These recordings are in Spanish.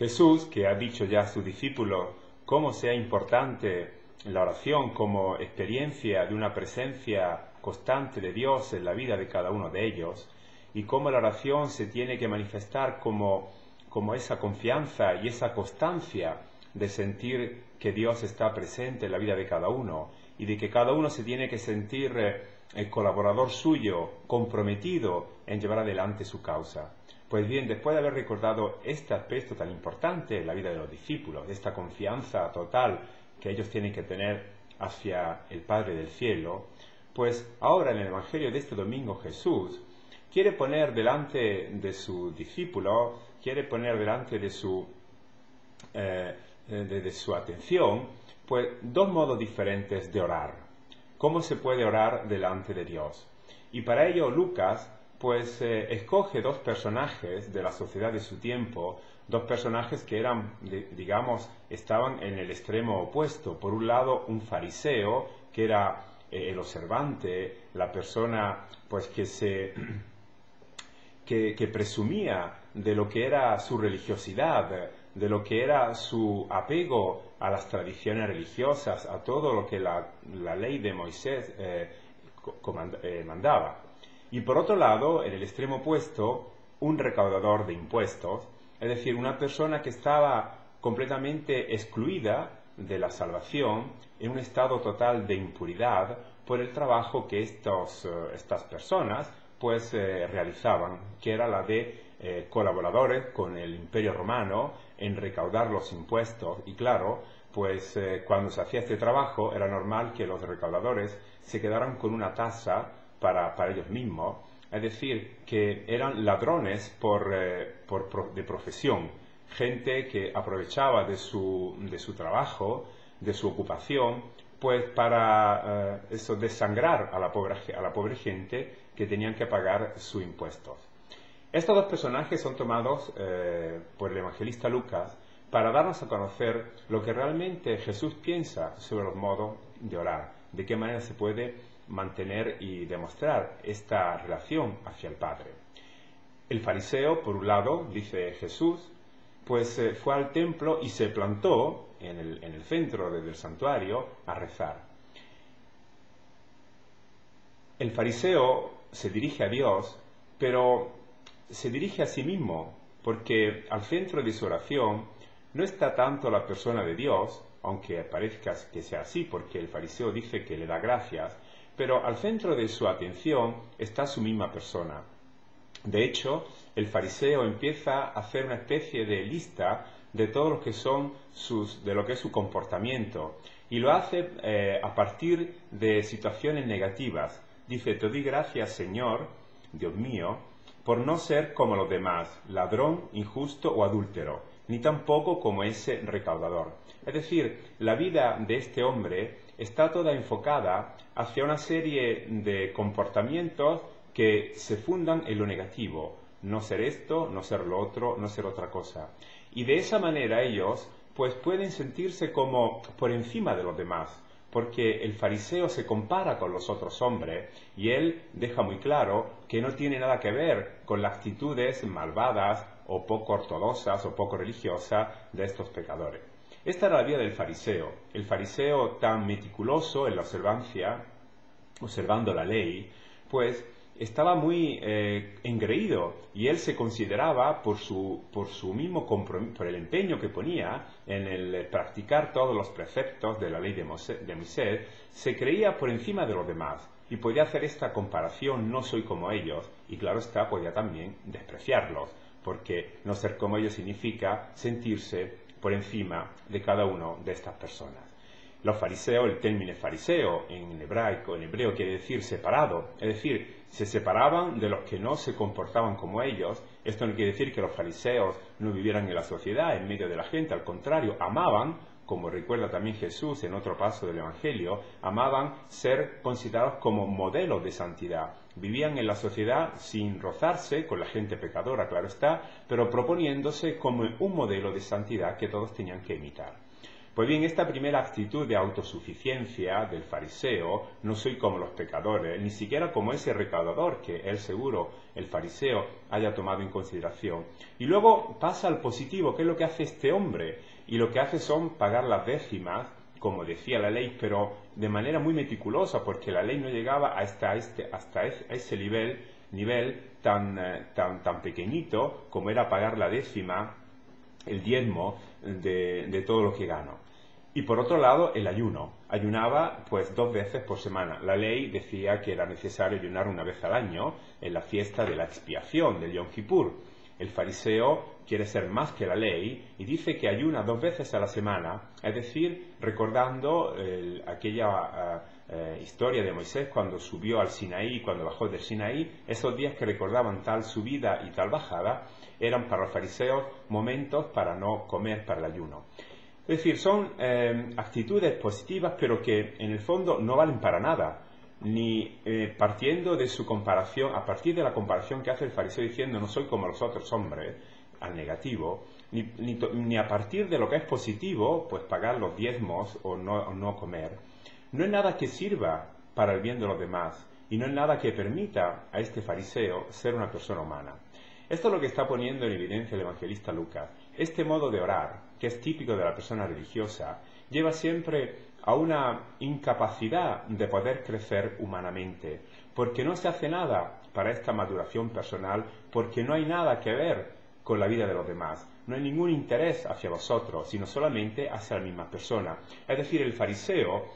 Jesús, que ha dicho ya a sus discípulos cómo sea importante la oración como experiencia de una presencia constante de Dios en la vida de cada uno de ellos, y cómo la oración se tiene que manifestar como esa confianza y esa constancia de sentir que Dios está presente en la vida de cada uno, y de que cada uno se tiene que sentir el colaborador suyo, comprometido en llevar adelante su causa. Pues bien, después de haber recordado este aspecto tan importante en la vida de los discípulos, esta confianza total que ellos tienen que tener hacia el Padre del Cielo, pues ahora en el Evangelio de este domingo Jesús quiere poner delante de sus discípulos, quiere poner delante de su atención, pues dos modos diferentes de orar. ¿Cómo se puede orar delante de Dios? Y para ello Lucas pues escoge dos personajes de la sociedad de su tiempo, dos personajes que eran, estaban en el extremo opuesto. Por un lado, un fariseo, que era el observante, la persona pues que presumía de lo que era su religiosidad, de lo que era su apego a las tradiciones religiosas, a todo lo que la ley de Moisés mandaba. Y por otro lado, en el extremo opuesto, un recaudador de impuestos, es decir, una persona que estaba completamente excluida de la salvación, en un estado total de impuridad por el trabajo que estas personas pues realizaban, que era la de colaboradores con el Imperio Romano en recaudar los impuestos. Y claro, pues cuando se hacía este trabajo era normal que los recaudadores se quedaran con una tasa para ellos mismos, es decir, que eran ladrones de profesión, gente que aprovechaba de su trabajo, de su ocupación, pues para desangrar a la pobre gente que tenían que pagar sus impuestos. Estos dos personajes son tomados por el evangelista Lucas para darnos a conocer lo que realmente Jesús piensa sobre los modos de orar, de qué manera se puede mantener y demostrar esta relación hacia el Padre. El fariseo, por un lado, dice Jesús, pues fue al templo y se plantó en el centro del santuario a rezar. El fariseo se dirige a Dios, pero se dirige a sí mismo, porque al centro de su oración no está tanto la persona de Dios, aunque parezca que sea así, porque el fariseo dice que le da gracias, pero al centro de su atención está su misma persona. De hecho, el fariseo empieza a hacer una especie de lista de todo lo que son de lo que es su comportamiento, y lo hace a partir de situaciones negativas. Dice: te doy gracias, Señor, Dios mío, por no ser como los demás, ladrón, injusto o adúltero, ni tampoco como ese recaudador. Es decir, la vida de este hombre está toda enfocada hacia una serie de comportamientos que se fundan en lo negativo. No ser esto, no ser lo otro, no ser otra cosa. Y de esa manera ellos pues pueden sentirse como por encima de los demás, porque el fariseo se compara con los otros hombres y él deja muy claro que no tiene nada que ver con las actitudes malvadas o poco ortodoxas o poco religiosas de estos pecadores. Esta era la vida del fariseo, el fariseo tan meticuloso en la observancia, observando la ley, pues estaba muy engreído, y él se consideraba por su mismo compromiso, por el empeño que ponía en el practicar todos los preceptos de la ley de Moisés, se creía por encima de los demás y podía hacer esta comparación: no soy como ellos, y claro está, podía también despreciarlos, porque no ser como ellos significa sentirse por encima de cada uno de estas personas. Los fariseos, el término fariseo en hebreo quiere decir separado, es decir, se separaban de los que no se comportaban como ellos. Esto no quiere decir que los fariseos no vivieran en la sociedad, en medio de la gente, al contrario, amaban, como recuerda también Jesús en otro paso del Evangelio, amaban ser considerados como modelos de santidad. Vivían en la sociedad sin rozarse con la gente pecadora, claro está, pero proponiéndose como un modelo de santidad que todos tenían que imitar. Pues bien, esta primera actitud de autosuficiencia del fariseo, no soy como los pecadores, ni siquiera como ese recaudador que él seguro, el fariseo, haya tomado en consideración. Y luego pasa al positivo, que es lo que hace este hombre, y lo que hace son pagar las décimas, como decía la ley, pero de manera muy meticulosa, porque la ley no llegaba hasta ese nivel tan pequeñito como era pagar la décima, el diezmo de todo lo que gano. Y por otro lado, el ayuno. Ayunaba pues 2 veces por semana. La ley decía que era necesario ayunar una vez al año en la fiesta de la expiación, del Yom Kippur. El fariseo quiere ser más que la ley y dice que ayuna 2 veces a la semana, es decir, recordando aquella historia de Moisés cuando subió al Sinaí, cuando bajó del Sinaí. Esos días que recordaban tal subida y tal bajada eran para los fariseos momentos para no comer, para el ayuno. Es decir, son actitudes positivas, pero que en el fondo no valen para nada, ni partiendo de su comparación, a partir de la comparación que hace el fariseo diciendo no soy como los otros hombres, al negativo, ni a partir de lo que es positivo, pues pagar los diezmos o no comer. No es nada que sirva para el bien de los demás, y no es nada que permita a este fariseo ser una persona humana. Esto es lo que está poniendo en evidencia el evangelista Lucas. Este modo de orar, que es típico de la persona religiosa, lleva siempre a una incapacidad de poder crecer humanamente, porque no se hace nada para esta maduración personal, porque no hay nada que ver con la vida de los demás. No hay ningún interés hacia vosotros, sino solamente hacia la misma persona. Es decir, el fariseo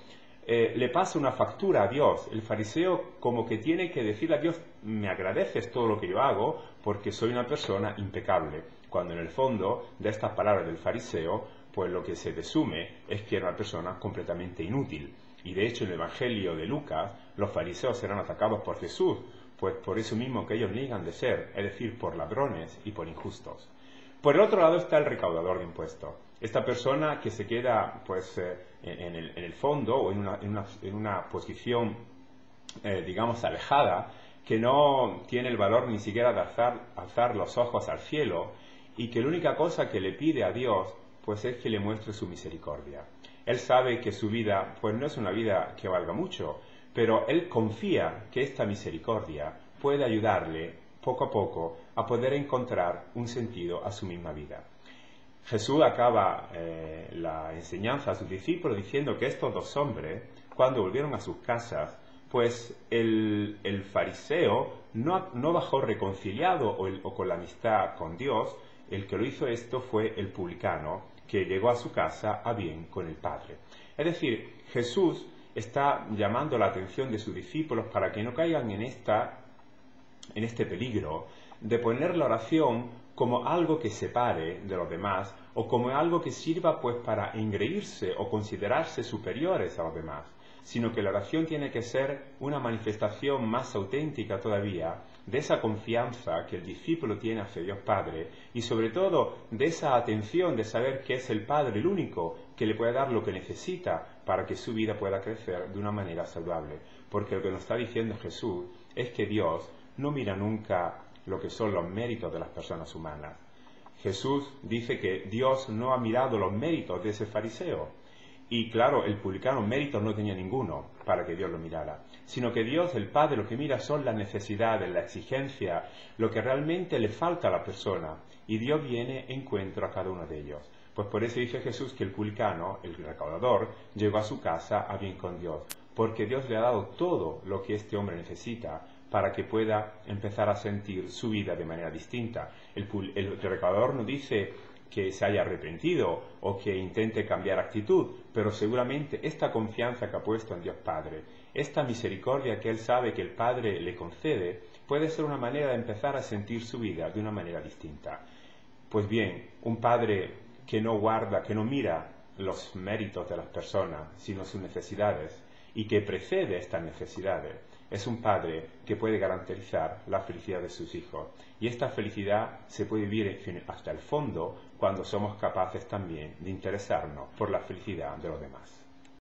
le pasa una factura a Dios. El fariseo como que tiene que decirle a Dios, me agradeces todo lo que yo hago porque soy una persona impecable, cuando en el fondo de estas palabras del fariseo, pues lo que se desume es que era una persona completamente inútil. Y de hecho en el Evangelio de Lucas, los fariseos serán atacados por Jesús, pues por eso mismo que ellos niegan de ser, es decir, por ladrones y por injustos. Por el otro lado está el recaudador de impuestos. Esta persona que se queda pues en el fondo o en una posición digamos alejada, que no tiene el valor ni siquiera de alzar los ojos al cielo, y que la única cosa que le pide a Dios pues es que le muestre su misericordia. Él sabe que su vida pues no es una vida que valga mucho, pero él confía que esta misericordia puede ayudarle poco a poco a poder encontrar un sentido a su misma vida. Jesús acaba la enseñanza a sus discípulos diciendo que estos 2 hombres, cuando volvieron a sus casas, pues el fariseo no bajó reconciliado o con la amistad con Dios. El que lo hizo esto fue el publicano, que llegó a su casa a bien con el Padre. Es decir, Jesús está llamando la atención de sus discípulos para que no caigan en este peligro de poner la oración como algo que separe de los demás o como algo que sirva pues para engreírse o considerarse superiores a los demás, sino que la oración tiene que ser una manifestación más auténtica todavía de esa confianza que el discípulo tiene hacia Dios Padre y sobre todo de esa atención de saber que es el Padre el único que le puede dar lo que necesita para que su vida pueda crecer de una manera saludable. Porque lo que nos está diciendo Jesús es que Dios no mira nunca lo que son los méritos de las personas humanas. Jesús dice que Dios no ha mirado los méritos de ese fariseo. Y claro, el publicano méritos no tenía ninguno para que Dios lo mirara, sino que Dios, el Padre, lo que mira son las necesidades, la exigencia, lo que realmente le falta a la persona, y Dios viene en encuentro a cada uno de ellos. Pues por eso dice Jesús que el publicano, el recaudador, llegó a su casa a bien con Dios, porque Dios le ha dado todo lo que este hombre necesita para que pueda empezar a sentir su vida de manera distinta. El recaudador no dice que se haya arrepentido o que intente cambiar actitud, pero seguramente esta confianza que ha puesto en Dios Padre, esta misericordia que él sabe que el Padre le concede, puede ser una manera de empezar a sentir su vida de una manera distinta. Pues bien, un padre que no guarda, que no mira los méritos de las personas, sino sus necesidades, y que precede estas necesidades, es un padre que puede garantizar la felicidad de sus hijos. Y esta felicidad se puede vivir hasta el fondo cuando somos capaces también de interesarnos por la felicidad de los demás.